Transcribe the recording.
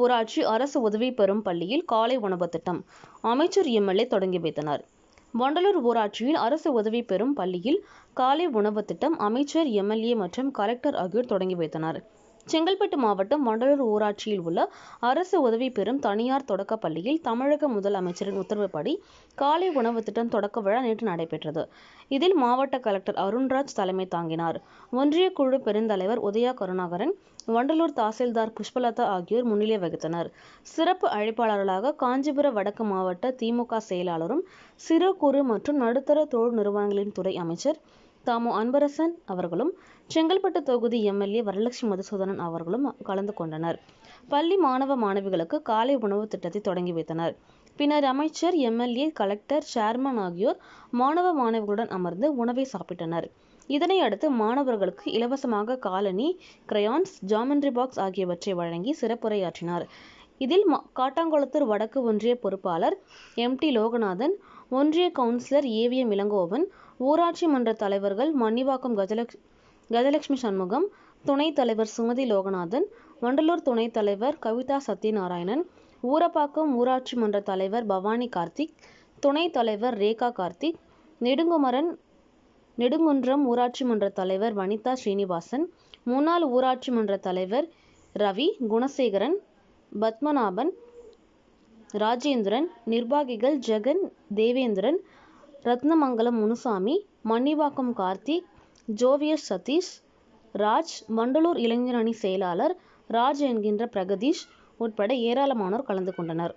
ஊராட்சி அரசு உதவி பெறும் பள்ளியில் காலை உணவு திட்டம் அமைச்சர் எம்எல்ஏ தொடங்கி வைத்தனர். வண்டலூர் ஊராட்சியில் அரசு உதவி பெறும் பள்ளியில் காலை உணவு திட்டம் அமைச்சர் எம்எல்ஏ மற்றும் கலெக்டர் ஆகியோர் தொடங்கி வைத்தனர். செங்கல்பட்டு மாவட்டம் வண்டலூர் ஊராட்சியில் உள்ள அரசு உதவி பெறும் தனியார் தொடக்க பள்ளியில் தமிழக முதலமைச்சரின் உத்தரவுப்படி காலை உணவு திட்டம் தொடக்க விழா நேற்று நடைபெற்றது. இதில் மாவட்ட கலெக்டர் அருண்ராஜ் தலைமை தாங்கினார். ஒன்றிய குழு பெருந்தலைவர் உதயா கருணாகரன், வண்டலூர் தாசில்தார் புஷ்பலதா ஆகியோர் முன்னிலை வகித்தனர். சிறப்பு அழைப்பாளர்களாக காஞ்சிபுரம் வடக்கு மாவட்ட திமுக செயலாளரும் சிறு குறு மற்றும் நடுத்தர தொழில் நிறுவனங்களின் துறை அமைச்சர் தாமு அன்பரசன் அவர்களும், செங்கல்பட்டு தொகுதி எம்எல்ஏ வரலட்சுமி மதுசூதனன் அவர்களும் கலந்து கொண்டனர். பள்ளி மாணவ மாணவிகளுக்கு காலை உணவு திட்டத்தை தொடங்கி வைத்தனர். பின்னர் அமைச்சர், எம்எல்ஏ, கலெக்டர், சேர்மன் ஆகியோர் மாணவ மாணவிகளுடன் அமர்ந்து உணவை சாப்பிட்டனர். இதனை அடுத்து மாணவர்களுக்கு இலவசமாக காலணி, கிரையான்ஸ், ஜாமெண்ட்ரி பாக்ஸ் ஆகியவற்றை வழங்கி சிறப்புரையாற்றினார். இதில் காட்டாங்குளத்தூர் வடக்கு ஒன்றிய பொறுப்பாளர் எம்.டி. லோகநாதன், ஒன்றிய கவுன்சிலர் ஏவிஎம் இளங்கோவன், ஊராட்சி மன்ற தலைவர்கள் மன்னிவாக்கம் கஜலட்சுமி சண்முகம், துணைத் தலைவர் சுமதி லோகநாதன், வண்டலூர் துணைத் தலைவர் கவிதா சத்யநாராயணன், ஊரப்பாக்கம் ஊராட்சி மன்ற தலைவர் பவானி கார்த்திக், துணைத் தலைவர் ரேகா கார்த்திக், நெடுங்குன்றம் ஊராட்சி மன்ற தலைவர் வனிதா ஸ்ரீனிவாசன், முன்னாள் ஊராட்சி மன்ற தலைவர் ரவி, குணசேகரன், பத்மநாபன், ராஜேந்திரன், நிர்வாகிகள் ஜெகன், தேவேந்திரன், ரத்னமங்கலம் முனுசாமி, மன்னிவாக்கம் கார்த்திக், ஜோவியர் சதீஷ், ராஜ், வண்டலூர் இளைஞர் அணி செயலாளர் ராஜ் என்கின்ற பிரகதீஷ் உட்பட ஏராளமானோர் கலந்து கொண்டனர்.